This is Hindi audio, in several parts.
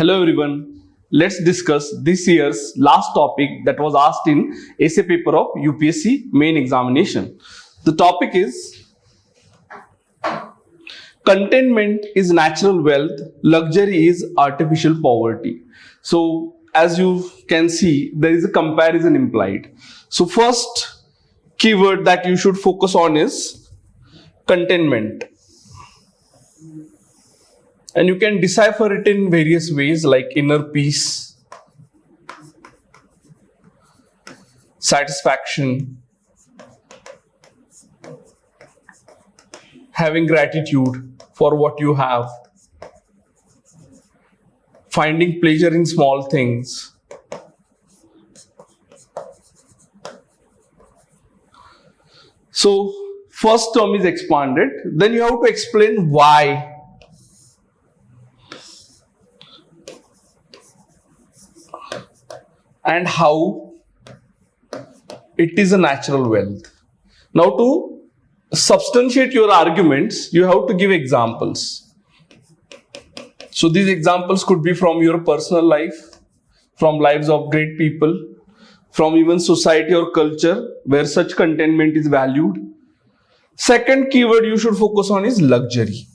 Hello everyone. Let's discuss this year's last topic that was asked in essay paper of UPSC main examination. The topic is contentment is natural wealth, luxury is artificial poverty. So as you can see, there is a comparison implied. So first keyword that you should focus on is contentment. And you can decipher it in various ways like inner peace, satisfaction, having gratitude for what you have, finding pleasure in small things, so first term is expanded, then you have to explain why. And how it is a natural wealth. Now to substantiate your arguments, you have to give examples. So these examples could be from your personal life, from lives of great people, from even society or culture where such contentment is valued. Second keyword you should focus on is luxury.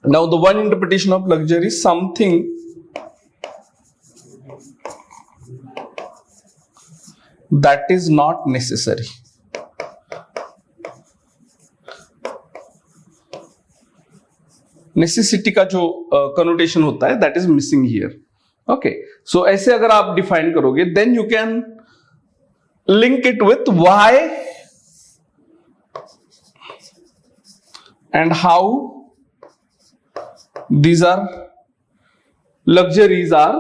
Now the one interpretation of luxury is something that is not necessary. Necessity का जो कनोटेशन होता है that is missing here. Okay, so ऐसे अगर आप डिफाइन करोगे then you can link it with why and how these are luxuries are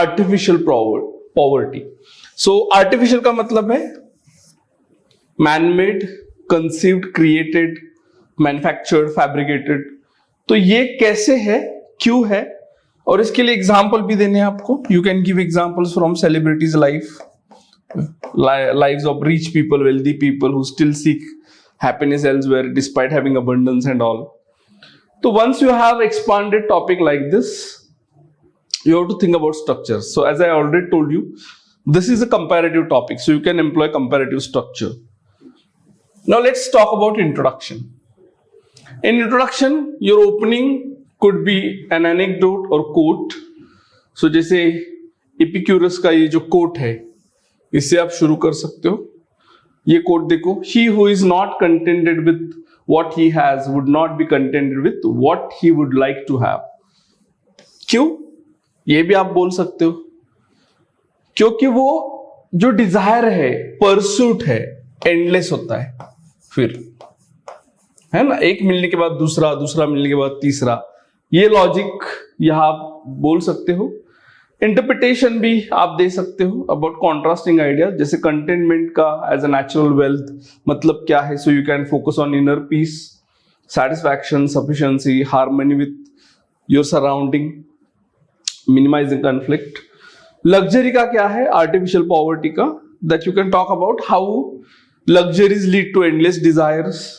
artificial poverty. So artificial का मतलब है manmade, conceived, created, manufactured, fabricated. तो ये कैसे है, क्यों है, और इसके लिए एग्जांपल भी देने हैं आपको. You can give examples from celebrities life, lives of rich people, wealthy people who still seek happiness elsewhere despite having abundance and all. So once you have expanded topic like this, you have to think about structures. So as I already told you, this is a comparative topic, so you can employ comparative structure. Now let's talk about introduction. In introduction, your opening could be an anecdote or quote. So जैसे Epicurus का ये जो quote है, इससे आप शुरू कर सकते हो. ये quote देखो, he who is not contented with what he has would not be contented with what he would like to have. क्यों? ये भी आप बोल सकते हो. क्योंकि वो जो डिजायर है, परसूट है, एंडलेस होता है. फिर है ना, एक मिलने के बाद दूसरा, दूसरा मिलने के बाद तीसरा. ये लॉजिक यहां आप बोल सकते हो. इंटरप्रिटेशन भी आप दे सकते हो अबाउट कॉन्ट्रास्टिंग आइडिया. जैसे कंटेनमेंट का एज अ नेचुरल वेल्थ मतलब क्या है. So you can focus on inner peace, satisfaction, sufficiency, harmony with your surrounding, minimizing conflict. Luxury का क्या है, आर्टिफिशियल पॉवर्टी का, that you can talk about how luxuries lead to endless desires,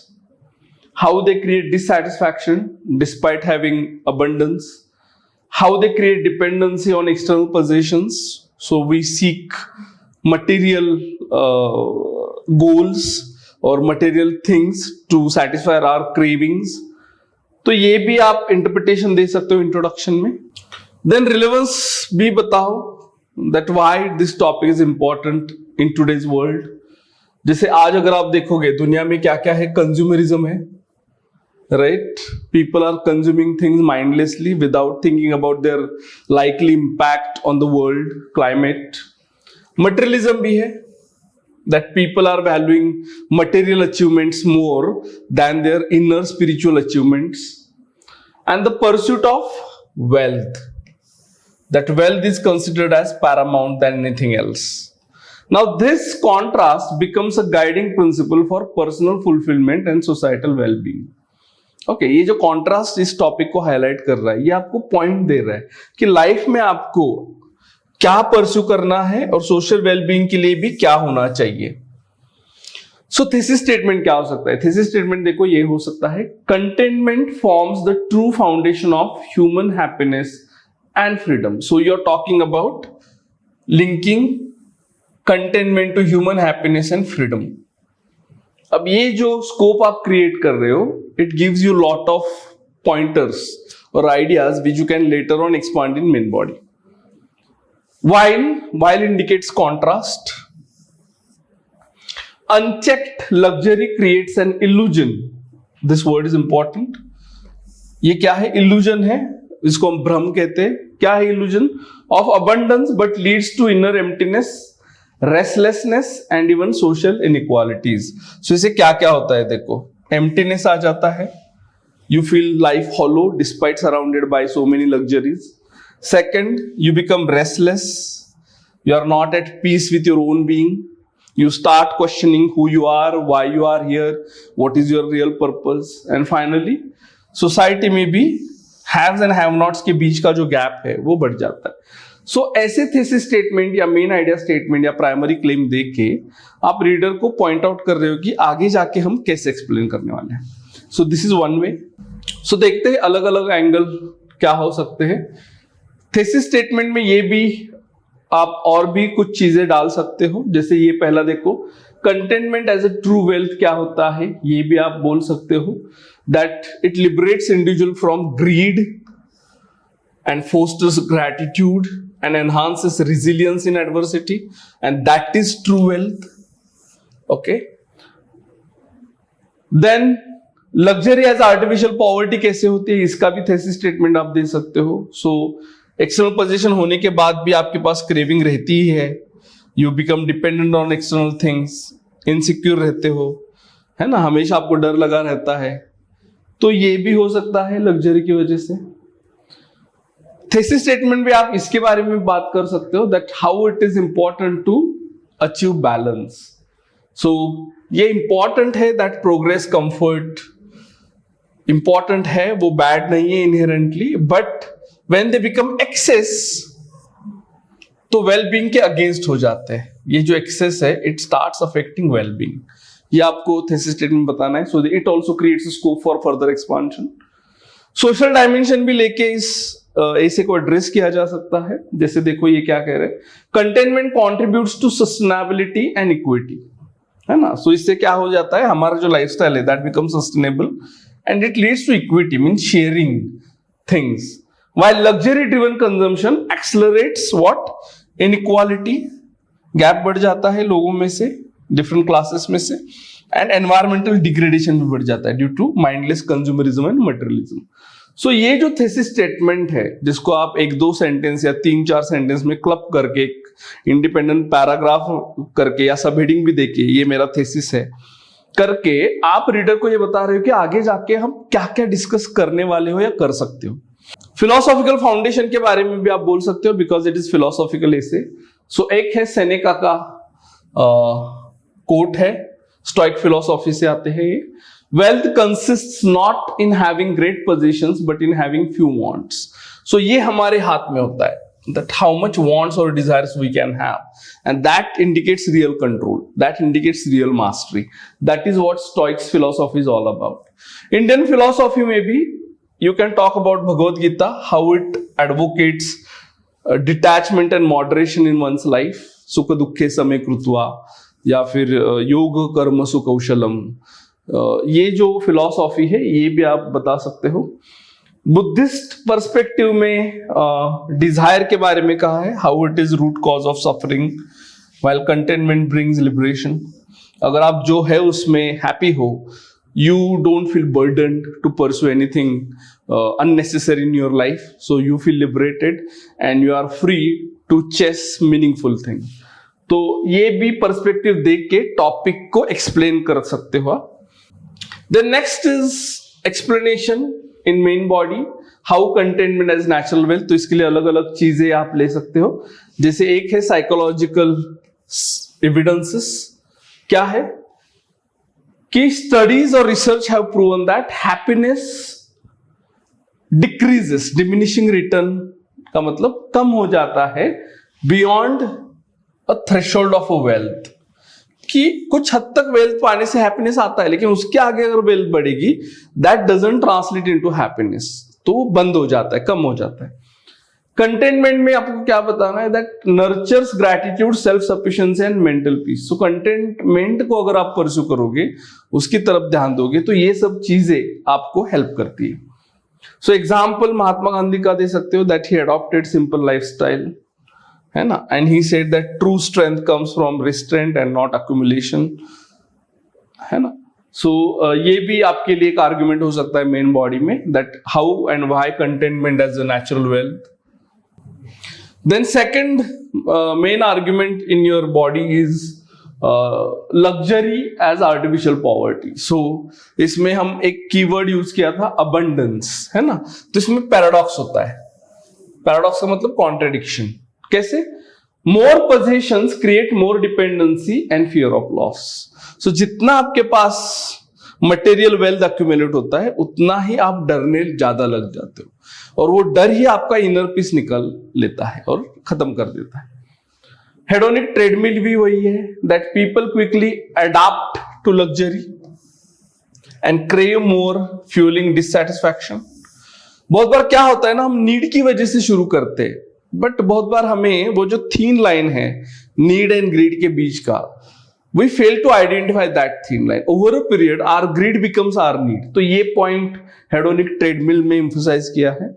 how they create dissatisfaction despite having abundance, how they create dependency on external possessions. So we seek material goals or material things to satisfy our cravings. तो ये भी आप इंटरप्रिटेशन दे सकते हो इंट्रोडक्शन में. देन रिलेवेंस भी बताओ, that why this topic is important in today's world. जैसे आज अगर आप देखोगे दुनिया में क्या क्या है, कंज्यूमरिज्म है, right? People are consuming things mindlessly without thinking about their likely impact on the world, climate. Materialism भी है, that people are valuing material achievements more than their inner spiritual achievements. And the pursuit of wealth, that wealth is considered as paramount than anything else. Now this contrast becomes a guiding principle for personal fulfillment and societal well-being. Okay, ये जो कॉन्ट्रास्ट इस टॉपिक को हाईलाइट कर रहा है, ये आपको पॉइंट दे रहा है कि लाइफ में आपको क्या परस्यू करना है और सोशल वेलबींग के लिए भी क्या होना चाहिए. सो थीसिस स्टेटमेंट क्या हो सकता है? थीसिस स्टेटमेंट देखो ये हो सकता है, containment forms the true foundation of human happiness and freedom. So you're talking about linking contentment to human happiness and freedom. अब ये जो scope आप create कर रहे हो, it gives you lot of pointers or ideas which you can later on expand in main body. While indicates contrast. Unchecked luxury creates an illusion. This word is important. ये क्या है? Illusion है, इसको हम भ्रम कहते हैं. क्या है illusion? Of abundance but leads to inner emptiness, restlessness and even social inequalities. So इसे क्या क्या होता है? देखो, emptiness आ जाता है. You feel life hollow despite surrounded by so many luxuries. Second, you become restless. You are not at peace with your own being. You start questioning who you are, why you are here, what is your real purpose. And finally, society में भी haves and have nots के बीच का जो गैप है वो बढ़ जाता है. सो ऐसे थीसिस स्टेटमेंट या मेन आइडिया स्टेटमेंट या प्राइमरी क्लेम देख के आप रीडर को पॉइंट आउट कर रहे हो कि आगे जाके हम कैसे एक्सप्लेन करने वाले हैं. So this is one way. So देखते हैं अलग अलग एंगल क्या हो सकते हैं. थीसिस स्टेटमेंट में ये भी आप और भी कुछ चीजें डाल सकते हो. जैसे ये पहला देखो, containment as a true wealth क्या होता है, ये भी आप बोल सकते हो. That it liberates individual from greed and fosters gratitude and enhances resilience in adversity, and that is true wealth. Okay, then luxury as artificial poverty कैसे होती है, इसका भी thesis statement आप दे सकते हो. So external possession होने के बाद भी आपके पास craving रहती ही है. You become dependent on external things, insecure रहते हो, है ना, हमेशा आपको डर लगा रहता है. तो ये भी हो सकता है लग्जरी की वजह से. थीसिस स्टेटमेंट भी आप इसके बारे में बात कर सकते हो, that how it is important to achieve balance. So ये इंपॉर्टेंट है दैट प्रोग्रेस कंफर्ट इंपॉर्टेंट है, वो बैड नहीं है inherently, but when they become excess तो वेलबींग के अगेंस्ट हो जाते हैं. ये जो एक्सेस है इट स्टार्ट्स अफेक्टिंग वेलबींग. ये आपको थीसिस स्टेटमेंट बताना है. So it also creates scope for further expansion. Social dimension भी लेके इस ऐसे को एड्रेस किया जा सकता है. जैसे देखो ये क्या कह रहे हैं, containment contributes to sustainability and equity, है ना. सो इससे क्या हो जाता है, हमारा जो लाइफस्टाइल है that become sustainable and it leads to equity, mean sharing things. While luxury driven consumption accelerates what, inequality, gap बढ़ जाता है लोगों में से, डिफरेंट क्लासेस में से, एंड एनवायरमेंटल डिग्रेडेशन भी बढ़ जाता है due to mindless consumerism and materialism. So ये जो थीसिस स्टेटमेंट है जिसको आप एक दो सेंटेंस या तीन चार सेंटेंस में क्लब करके इंडिपेंडेंट पैराग्राफ करके या सब हेडिंग भी देके ये मेरा थीसिस है करके आप रीडर को ये बता रहे हो कि आगे जाके हम क्या क्या डिस्कस करने वाले हो या कर सकते हो. फिलोसॉफिकल फाउंडेशन के बारे में भी आप बोल सकते हो बिकॉज इट इज फिलोसॉफिकल एसे. सो एक है सेनेका का कोट है, स्टोइक फिलोसॉफी से आते हैं ये. Wealth consists not in having great possessions but in having few wants. So ये हमारे हाथ में होता है, that how much wants or desires we can have, and that indicates real control, that indicates real mastery. That is what Stoics philosophy is all about. Indian philosophy में भी you can talk about Bhagavad Gita, how it advocates detachment and moderation in one's life, सुख दुखे समय कृत्वा, या फिर योग कर्म सुकौशलम. ये जो फिलॉसफी है ये भी आप बता सकते हो. बुद्धिस्ट पर्सपेक्टिव में डिजायर के बारे में कहा है, how it is root cause of suffering while containment brings liberation. अगर आप जो है उसमें हैप्पी हो, you don't feel burdened to pursue anything unnecessary in your life, so you feel liberated and you are free to chase meaningful thing. तो ये भी पर्सपेक्टिव देख के टॉपिक को एक्सप्लेन कर सकते हो. The next is explanation in main body, how contentment as natural wealth. तो इसके लिए अलग अलग चीजें आप ले सकते हो. जैसे एक है साइकोलॉजिकल एविडेंसेस. क्या है कि स्टडीज और research have proven that happiness decreases, diminishing return का मतलब कम हो जाता है beyond a threshold of a wealth. कि कुछ हद तक वेल्थ पाने से हैप्पीनेस आता है, लेकिन उसके आगे अगर वेल्थ बढ़ेगी that doesn't translate into happiness, तो वो बंद हो जाता है, कम हो जाता है. कंटेनमेंट में आपको क्या बताना है, that nurtures gratitude, self sufficiency and mental peace. So containment को अगर आप परस्यू करोगे, उसकी तरफ ध्यान दोगे, तो ये सब चीजें आपको हेल्प करती है। सो एग्जाम्पल महात्मा गांधी का दे सकते हो, that he adopted simple lifestyle, है ना, and he said that true strength comes from restraint and not accumulation, है ना। सो ये भी आपके लिए एक आर्ग्यूमेंट हो सकता है मेन बॉडी में, that how and why containment as a natural wealth. Then second main argument in your body is luxury as artificial poverty. So इसमें हम एक कीवर्ड यूज किया था abundance, है ना। तो इसमें पैराडॉक्स होता है। पैराडॉक्स का मतलब कॉन्ट्रेडिक्शन। कैसे? More possessions create more dependency and fear of loss. So जितना आपके पास मटेरियल वेल्थ अक्यूमुलेट होता है, उतना ही आप डरने ज्यादा लग जाते हो, और वो डर ही आपका इनर पीस निकल लेता है और खत्म कर देता है। हेडोनिक ट्रेडमिल भी वही है, that people quickly adopt to luxury and crave more, fueling dissatisfaction. बहुत बार क्या होता है ना, हम नीड की वजह से शुरू करते हैं, बट बहुत बार हमें वो जो थीन लाइन है नीड एंड ग्रीड के बीच का, we fail to identify that thin line. Over a period, our greed becomes our need. तो ये पॉइंट हेडोनिक ट्रेडमिल में emphasize किया है।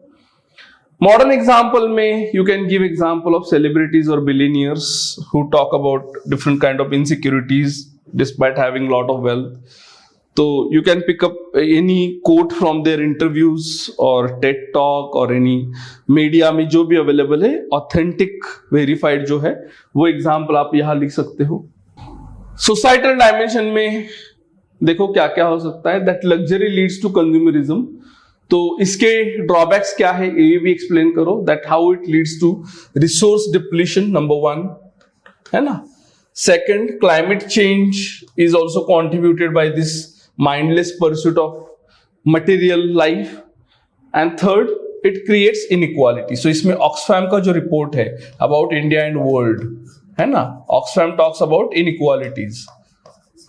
मॉडर्न एग्जाम्पल में you can give example of celebrities or billionaires who talk about different kind of insecurities despite having lot of wealth. तो you can pick up any quote from their interviews or TED talk or any media में जो भी available है, authentic, verified जो है, वो example आप यहाँ लिख सकते हो। सोसाइटल डायमेंशन में देखो क्या क्या हो सकता है, that luxury leads to consumerism. तो इसके ड्रॉबैक्स क्या है ये भी एक्सप्लेन करो, that how it leads to resource depletion, number 1, है ना। Second, climate change is also contributed by this mindless pursuit of material life. And third, it creates inequality. So इसमें ऑक्सफैम का जो रिपोर्ट है अबाउट इंडिया एंड वर्ल्ड, है ना, ऑक्सफैम टॉक्स अबाउट इनइक्वालिटीज।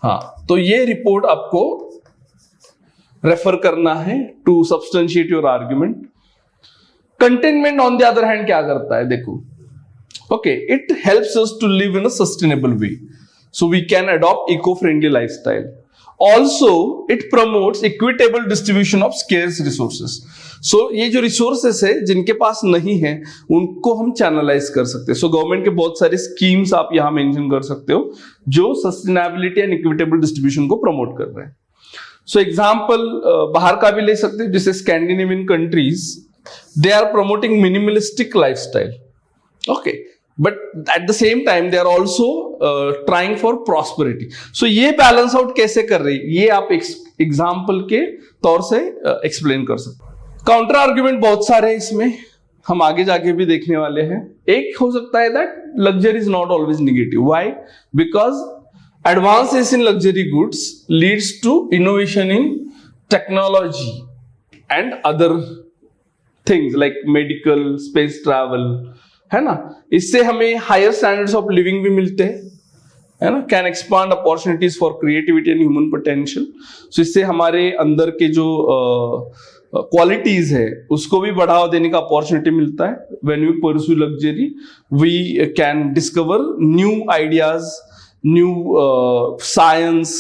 हाँ, तो ये रिपोर्ट आपको रेफर करना है to substantiate your argument. Containment on the other hand क्या करता है, देखो, okay, it helps us to live in a sustainable way, so we can adopt eco friendly lifestyle. Also it promotes equitable distribution of scarce resources. So ये जो रिसोर्सेस है जिनके पास नहीं है, उनको हम चैनलाइज कर सकते हैं। सो गवर्नमेंट के बहुत सारे स्कीम्स आप यहां मेंशन कर सकते हो जो सस्टेनेबिलिटी एंड इक्विटेबल डिस्ट्रीब्यूशन को प्रमोट कर रहे हैं। सो एग्जाम्पल बाहर का भी ले सकते हैं, जैसे Scandinavian countries, they are promoting minimalistic lifestyle, okay, but at the same time they are also trying for prosperity. So ये बैलेंस आउट कैसे कर रही है, ये आप एग्जाम्पल के तौर से एक्सप्लेन कर सकते हैं। काउंटर आर्ग्यूमेंट बहुत सारे हैं इसमें, हम आगे जाके भी देखने वाले हैं। एक हो सकता है that luxury is not always negative. Why? Because advances in luxury goods leads to innovation in technology and other things like medical, space travel, है ना। इससे हमें हायर स्टैंडर्ड्स ऑफ लिविंग भी मिलते हैं, है ना, can expand opportunities for creativity and human potential. So इससे हमारे अंदर के जो क्वालिटीज है उसको भी बढ़ावा देने का अपॉर्चुनिटी मिलता है। When we pursue luxury we can discover new ideas, new science,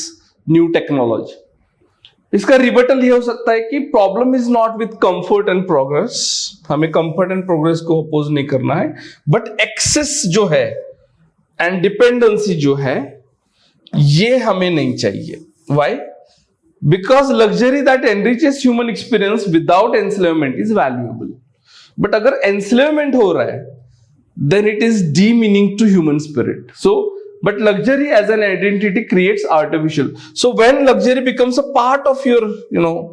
new technology. इसका रिबटल ये हो सकता है कि problem is not with comfort and progress, हमें कंफर्ट एंड प्रोग्रेस को अपोज नहीं करना है, बट एक्सेस जो है एंड डिपेंडेंसी जो है ये हमें नहीं चाहिए। Why? Because luxury that enriches human experience without enslavement is valuable. But अगर एंस्लेवमेंट हो रहा है then it is demeaning to human spirit. So but luxury as an identity creates artificial. So when luxury becomes a part of your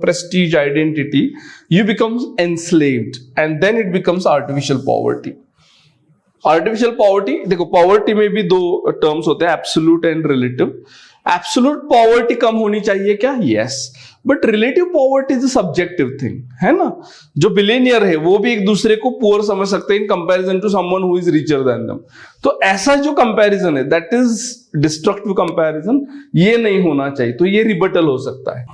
prestige identity, you become enslaved and then it becomes artificial poverty. Artificial poverty, देखो poverty में भी दो terms होते हैं, absolute and relative. Absolute poverty कम होनी चाहिए क्या? Yes. But relative poverty is a subjective thing, है ना। जो बिलियनियर है वो भी एक दूसरे को पुअर समझ सकते हैं in comparison to someone who is richer than them. तो ऐसा जो कंपैरिजन है दैट इज डिस्ट्रक्टिव कंपैरिजन, ये नहीं होना चाहिए। तो ये रिबटल हो सकता है।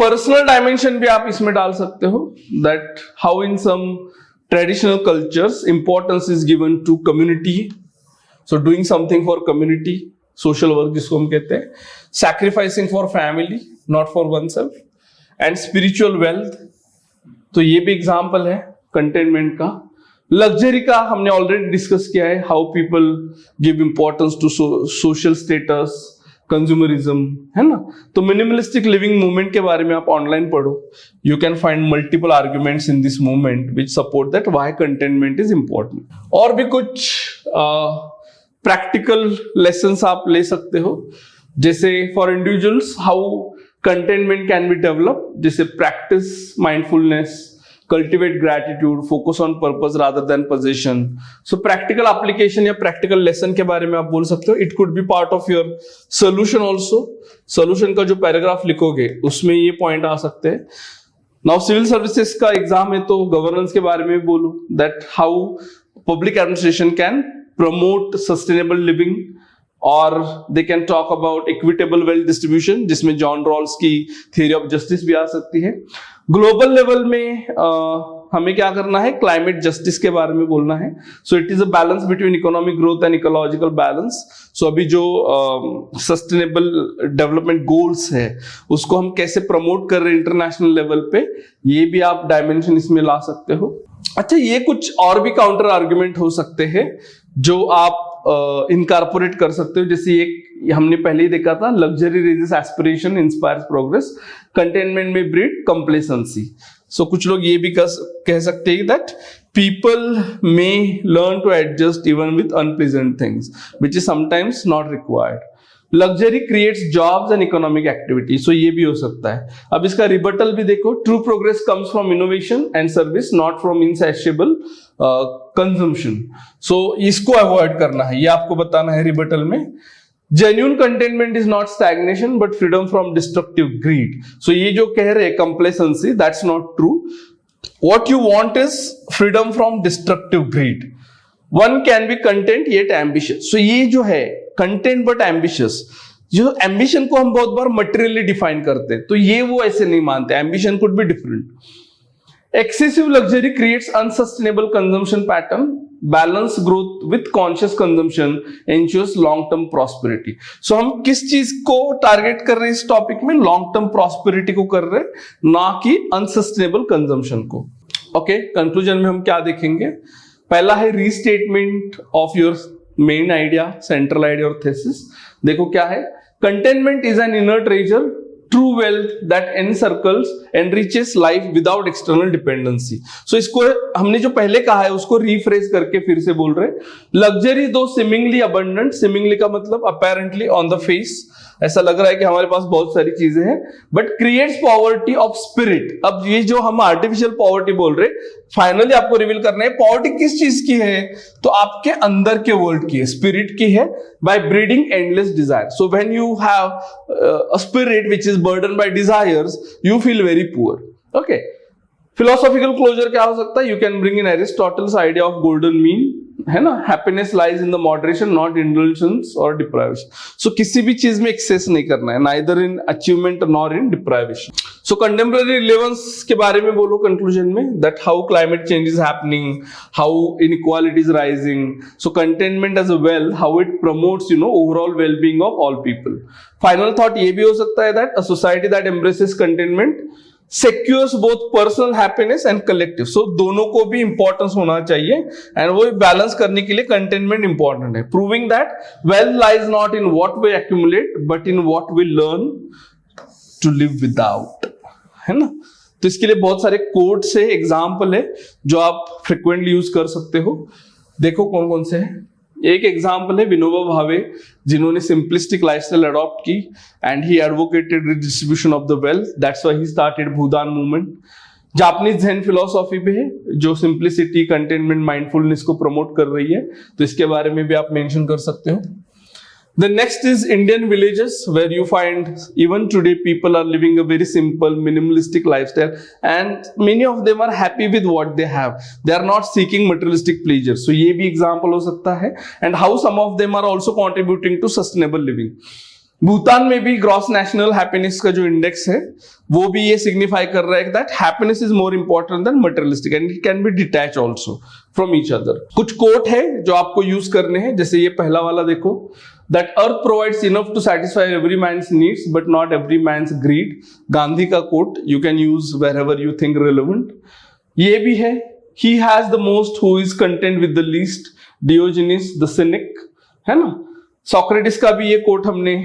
पर्सनल डायमेंशन भी आप इसमें डाल सकते हो, that how in some traditional cultures, importance is given to community, so doing something for community, social work जिसको हम कहते हैं, sacrificing for family, not for oneself, and spiritual wealth. तो ये भी एग्जाम्पल है कंटेनमेंट का. लग्जरी का हमने ऑलरेडी डिस्कस किया है, how people give importance to social status, consumerism, है ना. तो मिनिमलिस्टिक लिविंग मूवमेंट के बारे में आप ऑनलाइन पढ़ो, you can find multiple arguments in this movement which support that why containment is important. और भी कुछ प्रैक्टिकल लेसन्स आप ले सकते हो, जैसे for individuals how containment can be develop, जैसे practice mindfulness, cultivate gratitude, focus on purpose rather than possession. So practical application या practical lesson के बारे में आप बोल सकते हो. It could be part of your solution also. Solution का जो पैराग्राफ लिखोगे उसमें ये पॉइंट आ सकते हैं. Now civil services का एग्जाम है तो गवर्नेंस के बारे में बोलो, that how public administration can promote sustainable living, और they can talk about equitable wealth distribution, जिसमें जॉन रॉल्स की थियरी ऑफ जस्टिस भी आ सकती है. ग्लोबल लेवल में हमें क्या करना है, क्लाइमेट जस्टिस के बारे में बोलना है. So it is a balance between economic growth and ecological balance. So अभी जो सस्टेनेबल डेवलपमेंट गोल्स है उसको हम कैसे प्रमोट कर रहे हैं इंटरनेशनल लेवल पे, ये भी आप डायमेंशन इसमें ला सकते हो. अच्छा, ये कुछ और भी काउंटर आर्ग्यूमेंट हो सकते हैं जो आप इनकॉर्पोरेट कर सकते हो. जैसे एक हमने पहले ही देखा था, luxury raises aspiration inspires progress, containment may breed complacency. So कुछ लोग ये भी कह सकते हैं that people may learn to adjust even with unpleasant things which is sometimes not required. Luxury creates jobs and economic activity. So ये भी हो सकता है. अब इसका रिबटल भी देखो, true progress comes from innovation and service, not from insatiable consumption. So इसको अवॉइड करना है, ये आपको बताना है रिबटल में. Genuine contentment is not stagnation but freedom from destructive greed. So ये जो कह रहे हैं complacency, that's not true. What you want is freedom from destructive greed. One can be content yet ambitious. So ये जो है कंटेंट बट एम्बिशियस, जो एम्बिशन को हम बहुत बार मटेरियली डिफाइन करते हैं, तो ये वो ऐसे नहीं मानते. Ambition could be different. Excessive luxury creates unsustainable consumption pattern. Balance growth with conscious consumption ensures long-term prosperity. So हम किस चीज को टारगेट कर रहे हैं इस टॉपिक में, लॉन्ग टर्म प्रॉस्पेरिटी को कर रहे हैं, ना कि अनसस्टेनेबल कंजम्पशन को. ओके, कंक्लूजन में हम क्या देखेंगे. पहला है restatement of your main idea, central idea और थेसिस. देखो क्या है, containment is an inner treasure, true wealth that encircles enriches life without external dependency. So इसको हमने जो पहले कहा है उसको रिफ्रेश करके फिर से बोल रहे. लग्जरी दो seemingly abundant, seemingly का मतलब apparently on the face, ऐसा लग रहा है कि हमारे पास बहुत सारी चीजें हैं, but creates poverty of spirit. अब ये जो हम आर्टिफिशियल पॉवर्टी बोल रहे, फाइनली आपको रिवील करना है पॉवर्टी किस चीज की है, तो आपके अंदर के वर्ल्ड की है, स्पिरिट की है, by breeding endless desire. So when you have a spirit which is burden by desires, you feel very poor. Okay, philosophical closure क्या हो सकता है, you can bring in Aristotle's idea of golden mean, है ना. Happiness lies in the moderation not indulgence और डिप्राइवेशन. सो किसी भी चीज में एक्सेस नहीं करना है, neither in achievement nor in deprivation. So contemporary relevance के बारे में बोलो कंक्लूजन में, that how climate change is happening, how inequality is rising. So containment as a well, how it promotes overall wellbeing of all people. Final thought ये भी हो सकता है that a society that embraces containment secures both personal happiness and collective. So दोनों को भी इंपॉर्टेंस होना चाहिए, एंड वो बैलेंस करने के लिए कंटेनमेंट इंपॉर्टेंट है. Proving that wealth lies not in what we accumulate but in what we learn to live without, है ना. तो इसके लिए बहुत सारे कोट्स है, एग्जाम्पल है जो आप फ्रिक्वेंटली यूज कर सकते हो. देखो कौन कौन से है. एक एग्जाम्पल है विनोबा भावे, जिन्होंने सिंपलिस्टिक लाइफस्टाइल अडॉप्ट की, and he advocated redistribution of the wealth. That's why he started Bhoodan movement. Japanese Zen philosophy भी है जो सिंपलिसिटी, कंटेनमेंट, माइंडफुलनेस को प्रमोट कर रही है, तो इसके बारे में भी आप मेंशन कर सकते हो. The next is Indian villages, where you find even today people are living a very simple, minimalistic lifestyle, and many of them are happy with what they have. They are not seeking materialistic pleasure. So ये भी example हो सकता है, and how some of them are also contributing to sustainable living. Bhutan में भी ग्रॉस नेशनल हैप्पीनेस का जो इंडेक्स है वो भी ये सिग्निफाई कर रहा है that happiness is more important than materialistic and it can be detach also from each other. कुछ कोट है जो आपको यूज करने हैं, जैसे ये पहला वाला देखो, that earth provides enough to satisfy every man's needs but not every man's greed. Gandhi का quote you can use wherever you think relevant. ये भी है, he has the most who is content with the least, Diogenes the cynic, है ना। सोक्रेटिस का भी ये कोट हमने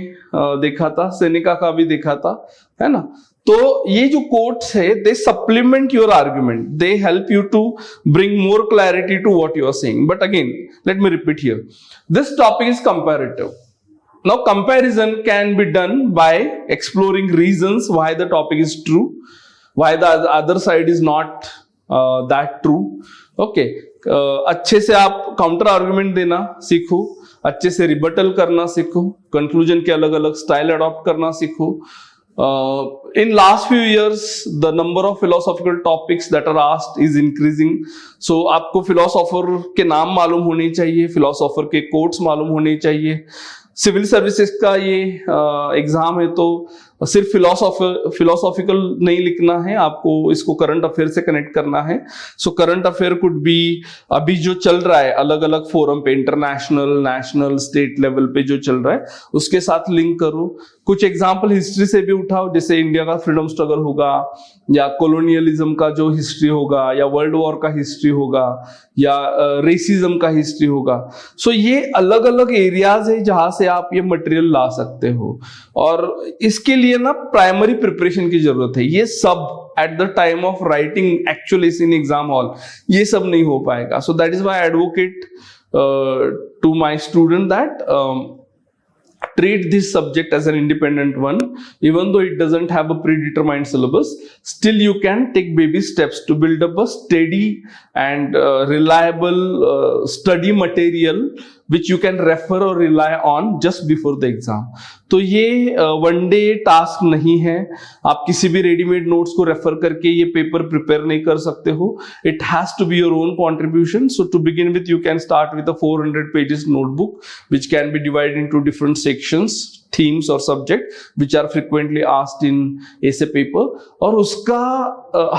देखा था, सेनेका का भी देखा था, है ना। तो ये जो कोट्स है they supplement your argument, they help you to bring more clarity to what you are saying. But again let me repeat here, this topic is comparative. Now comparison can be done by exploring reasons why the topic is true, why the other side is not that true. Okay, अच्छे से आप काउंटर आर्गुमेंट देना सीखो, अच्छे से रिबटल करना सीखो, कंक्लूजन के अलग अलग स्टाइल अडॉप्ट करना सीखो. In last few years, the number of philosophical topics that are asked is increasing. So आपको फिलोसोफर के नाम मालूम होने चाहिए, फिलोसोफर के कोट्स मालूम होने चाहिए. सिविल सर्विसेज का ये एग्जाम है तो सिर्फ फिलोसॉफिकल नहीं लिखना है, आपको इसको करंट अफेयर से कनेक्ट करना है. So current affair could be अभी जो चल रहा है अलग अलग फोरम पे, इंटरनेशनल, नेशनल, स्टेट लेवल पे जो चल रहा है उसके साथ लिंक करो. कुछ एग्जाम्पल हिस्ट्री से भी उठाओ, जैसे इंडिया का फ्रीडम स्ट्रगल होगा या कॉलोनियलिज्म का जो हिस्ट्री होगा या वर्ल्ड वॉर का हिस्ट्री होगा या रेसिज्म का हिस्ट्री होगा. सो ये अलग अलग एरियाज है जहां से आप ये मटेरियल ला सकते हो और इसके लिए ना प्राइमरी प्रिपरेशन की जरूरत है. ये सब at the time of writing actually in exam hall ये सब नहीं हो पाएगा. So that is why I advocate to my student that treat this subject as an independent one, even though it doesn't have a predetermined syllabus. Still you can take baby steps to build up a steady and reliable study material which you can refer or rely on just before the exam. तो ये वन डे टास्क नहीं है, आप किसी भी रेडीमेड नोट्स को रेफर करके ये पेपर प्रिपेयर नहीं कर सकते हो. It has to be your own contribution. So to begin with you can start with a 400 pages notebook which can be divided into different sections, themes or subject which are frequently asked in essay paper. और उसका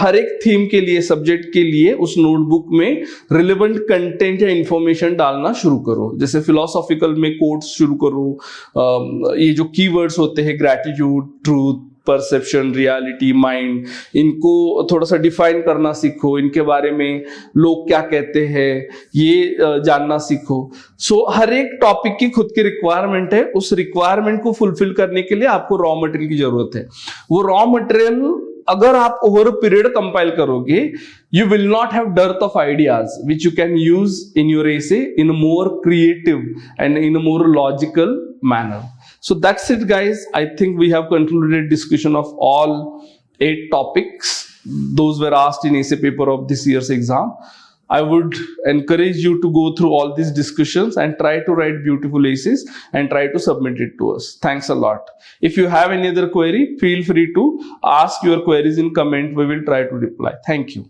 हर एक थीम के लिए, सब्जेक्ट के लिए उस नोटबुक में रिलेवेंट कंटेंट या इंफॉर्मेशन डालना शुरू करो. जैसे फिलोसॉफिकल में कोट्स शुरू करो, ये जो कीवर्ड्स होते हैं gratitude, truth, perception, reality, mind, इनको थोड़ा सा डिफाइन करना सीखो, इनके बारे में लोग क्या कहते हैं ये जानना सीखो. सो हर एक टॉपिक की खुद की रिक्वायरमेंट है, उस रिक्वायरमेंट को फुलफिल करने के लिए आपको रॉ मटेरियल की जरूरत है. वो रॉ मटेरियल अगर आप ओवर अ पीरियड कंपाइल करोगे, you will not have dearth of ideas which you can use in your essay in a more creative and in a more logical manner. So that's it guys. I think we have concluded discussion of all 8 topics. Those were asked in essay paper of this year's exam. I would encourage you to go through all these discussions and try to write beautiful essays and try to submit it to us. Thanks a lot. If you have any other query, feel free to ask your queries in comment. We will try to reply. Thank you.